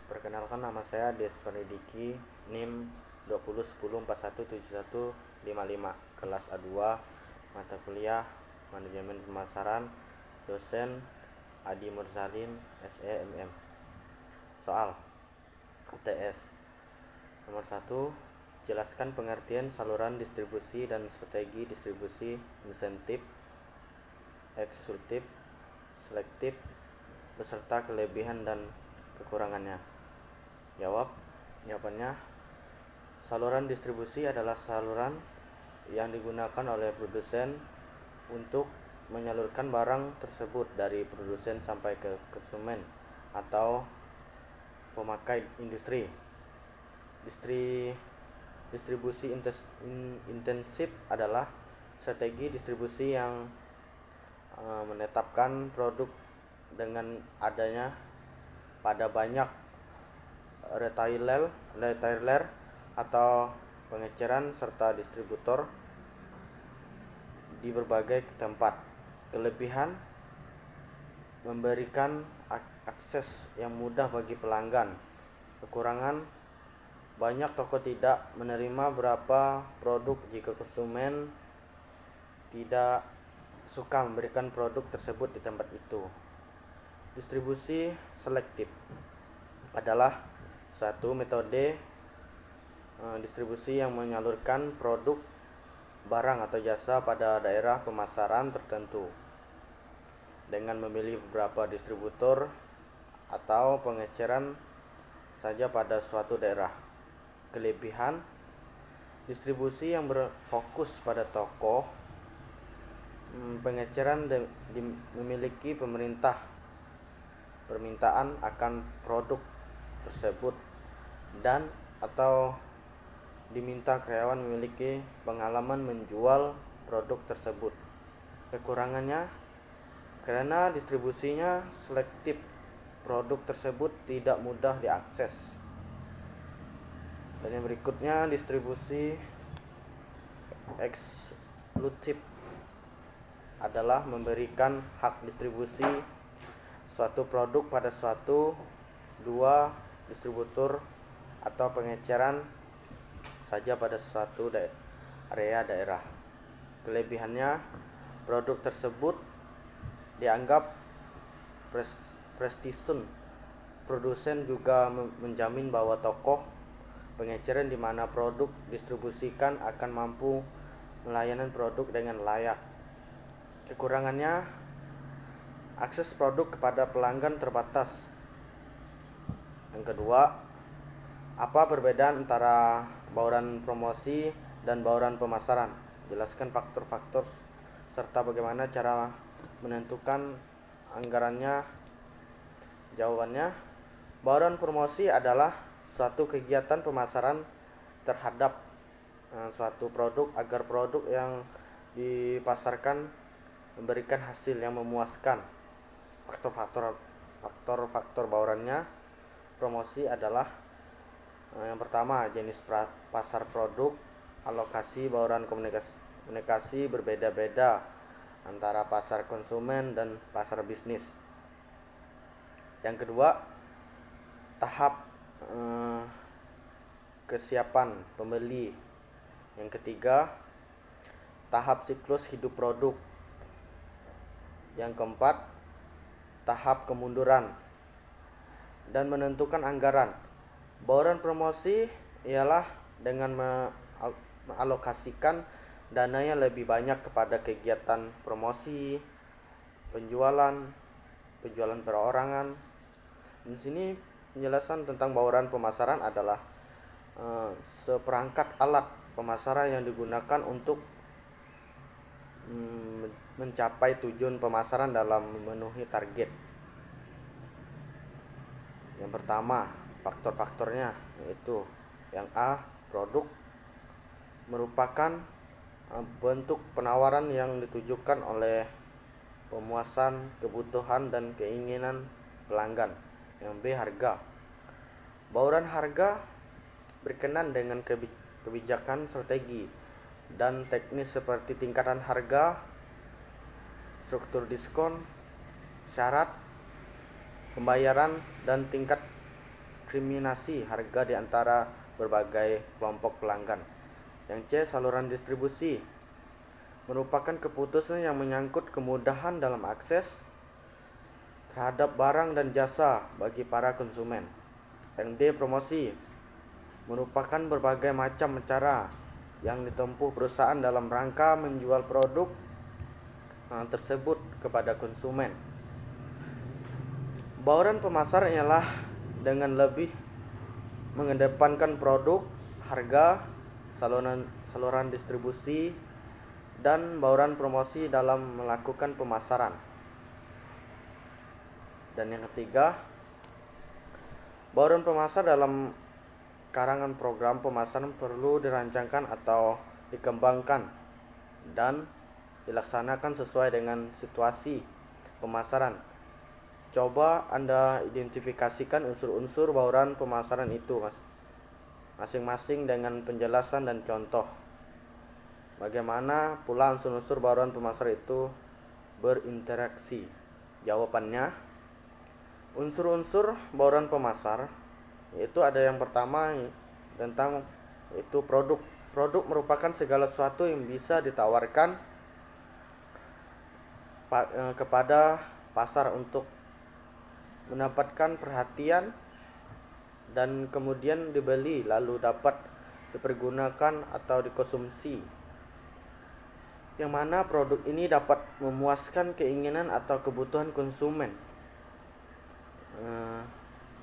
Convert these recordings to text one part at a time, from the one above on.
Perkenalkan, nama saya Des Pardiki, NIM 2010417155, kelas A2, mata kuliah Manajemen Pemasaran, dosen Adi Mursalin, SEMM. Soal UTS nomor 1, jelaskan pengertian saluran distribusi dan strategi distribusi, insentif, eksekutif, selektif, beserta kelebihan dan kekurangannya. Jawabannya, saluran distribusi adalah saluran yang digunakan oleh produsen untuk menyalurkan barang tersebut dari produsen sampai ke konsumen atau pemakai industri. Distribusi intensif adalah strategi distribusi yang menetapkan produk dengan adanya pada banyak retailer atau pengeceran serta distributor di berbagai tempat. Kelebihan, memberikan akses yang mudah bagi pelanggan. Kekurangan, banyak toko tidak menerima beberapa produk jika konsumen tidak suka memberikan produk tersebut di tempat itu. Distribusi selektif adalah satu metode distribusi yang menyalurkan produk, barang atau jasa pada daerah pemasaran tertentu dengan memilih beberapa distributor atau pengeceran saja pada suatu daerah. Kelebihan, distribusi yang berfokus pada toko, pengeceran memiliki permintaan akan produk tersebut dan atau diminta karyawan memiliki pengalaman menjual produk tersebut. Kekurangannya, karena distribusinya selektif, produk tersebut tidak mudah diakses. Dan yang berikutnya, distribusi eksklusif adalah memberikan hak distribusi suatu produk pada dua distributor atau pengeceran saja pada suatu area daerah. Kelebihannya, produk tersebut dianggap prestisius. Produsen juga menjamin bahwa toko pengeceran di mana produk distribusikan akan mampu melayani produk dengan layak. Kekurangannya, akses produk kepada pelanggan terbatas. Yang kedua, apa perbedaan antara bauran promosi dan bauran pemasaran? Jelaskan faktor-faktor serta bagaimana cara menentukan anggarannya. Jawabannya, bauran promosi adalah suatu kegiatan pemasaran terhadap suatu produk agar produk yang dipasarkan memberikan hasil yang memuaskan. Faktor baurannya promosi adalah yang pertama, jenis pasar produk, alokasi bauran komunikasi berbeda-beda antara pasar konsumen dan pasar bisnis. Yang kedua, tahap kesiapan pembeli. Yang ketiga, tahap siklus hidup produk. Yang keempat, tahap kemunduran dan menentukan anggaran. Bauran promosi ialah dengan mengalokasikan dananya lebih banyak kepada kegiatan promosi, penjualan perorangan. Di sini penjelasan tentang bauran pemasaran adalah seperangkat alat pemasaran yang digunakan untuk mencapai tujuan pemasaran dalam memenuhi target. Yang pertama, faktor-faktornya yaitu yang A, produk merupakan bentuk penawaran yang ditujukan oleh pemuasan kebutuhan dan keinginan pelanggan. Yang B, harga. Bauran harga berkenaan dengan kebijakan strategi dan teknis seperti tingkatan harga, struktur diskon, syarat pembayaran, dan tingkat diskriminasi harga di antara berbagai kelompok pelanggan. Yang C, saluran distribusi merupakan keputusan yang menyangkut kemudahan dalam akses terhadap barang dan jasa bagi para konsumen. Yang D, promosi merupakan berbagai macam cara yang ditempuh perusahaan dalam rangka menjual produk tersebut kepada konsumen. Bauran pemasaran ialah dengan lebih mengedepankan produk, harga, saluran distribusi, dan bauran promosi dalam melakukan pemasaran. Dan yang ketiga, bauran pemasar dalam karangan program pemasaran perlu dirancangkan atau dikembangkan dan dilaksanakan sesuai dengan situasi pemasaran. Coba Anda identifikasikan unsur-unsur bauran pemasaran itu masing-masing dengan penjelasan dan contoh. Bagaimana pula unsur-unsur bauran pemasaran itu berinteraksi? Jawabannya, unsur-unsur bauran pemasar yaitu ada yang pertama tentang itu produk. Produk merupakan segala sesuatu yang bisa ditawarkan kepada pasar untuk mendapatkan perhatian dan kemudian dibeli lalu dapat dipergunakan atau dikonsumsi. Yang mana produk ini dapat memuaskan keinginan atau kebutuhan konsumen.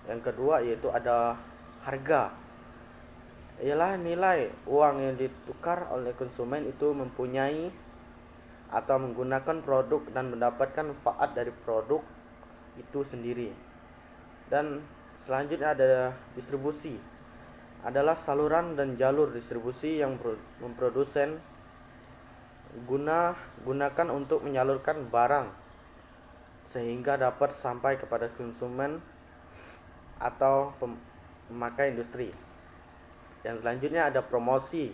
Yang kedua yaitu ada harga. Ialah nilai uang yang ditukar oleh konsumen itu mempunyai atau menggunakan produk dan mendapatkan manfaat dari produk itu sendiri. Dan selanjutnya ada distribusi. Adalah saluran dan jalur distribusi yang memprodusen gunakan untuk menyalurkan barang sehingga dapat sampai kepada konsumen atau pemakai industri. Yang selanjutnya ada promosi.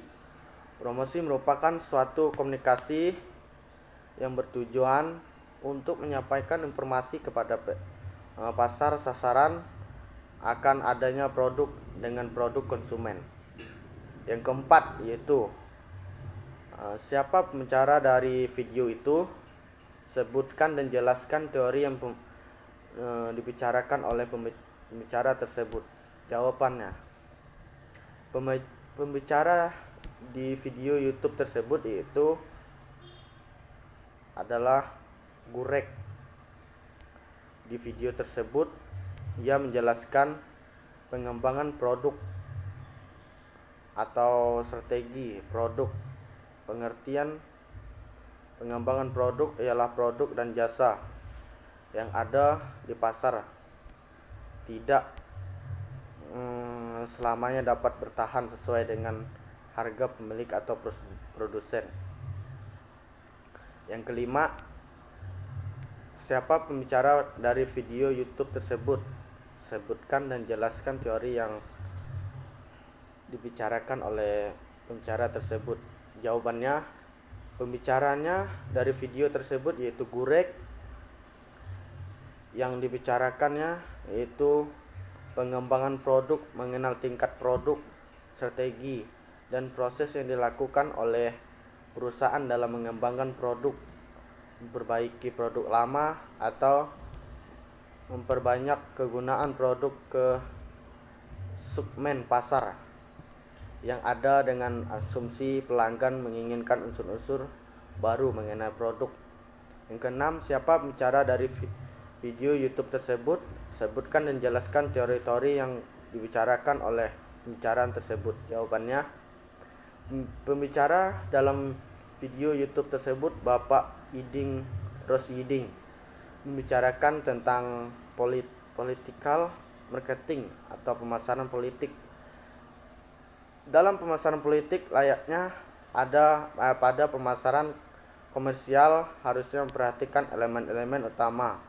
Promosi merupakan suatu komunikasi yang bertujuan untuk menyampaikan informasi kepada pasar sasaran akan adanya produk dengan produk konsumen. Yang keempat yaitu siapa pembicara dari video itu, sebutkan dan jelaskan teori yang dibicarakan oleh pembicara tersebut. Jawabannya, pembicara di video YouTube tersebut yaitu adalah Gurek. Di video tersebut ia menjelaskan pengembangan produk atau strategi produk. Pengertian pengembangan produk ialah produk dan jasa yang ada di pasar tidak selamanya dapat bertahan sesuai dengan harga pemilik atau produsen. Yang kelima, siapa pembicara dari video YouTube tersebut? Sebutkan dan jelaskan teori yang dibicarakan oleh pembicara tersebut. Jawabannya, pembicaranya dari video tersebut yaitu Gurek. Yang dibicarakannya yaitu pengembangan produk, mengenal tingkat produk, strategi, dan proses yang dilakukan oleh perusahaan dalam mengembangkan produk, memperbaiki produk lama, atau memperbanyak kegunaan produk ke segmen pasar yang ada dengan asumsi pelanggan menginginkan unsur-unsur baru mengenai produk. Yang keenam, siapa bicara dari video YouTube tersebut? Sebutkan dan jelaskan teori-teori yang dibicarakan oleh pembicaraan tersebut. Jawabannya, pembicara dalam video YouTube tersebut Bapak Iding Rosyiding membicarakan tentang political marketing atau pemasaran politik. Dalam pemasaran politik layaknya pada pemasaran komersial harusnya memperhatikan elemen-elemen utama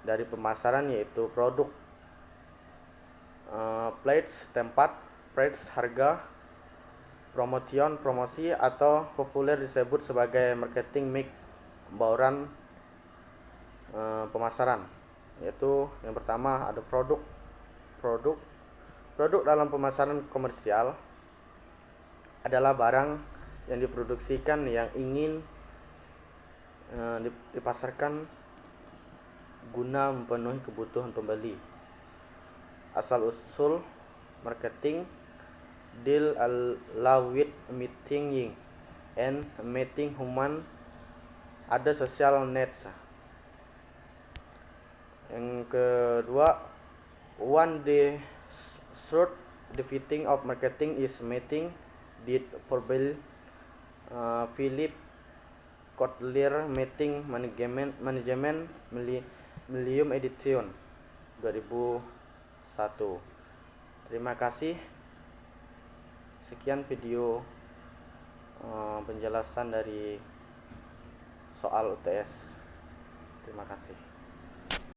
dari pemasaran yaitu produk, place tempat, price harga, promotion promosi, atau populer disebut sebagai marketing mix bauran pemasaran. Yaitu yang pertama ada produk Produk dalam pemasaran komersial adalah barang yang diproduksikan yang ingin dipasarkan guna memenuhi kebutuhan pembeli. Asal-usul marketing deal allow with meeting and meeting human other social needs. Yang kedua, one the short definition of marketing is meeting did verbal Philip Kotler Meeting Management Millennium Edition 2001. Terima kasih. Sekian video penjelasan dari soal UTS. Terima kasih.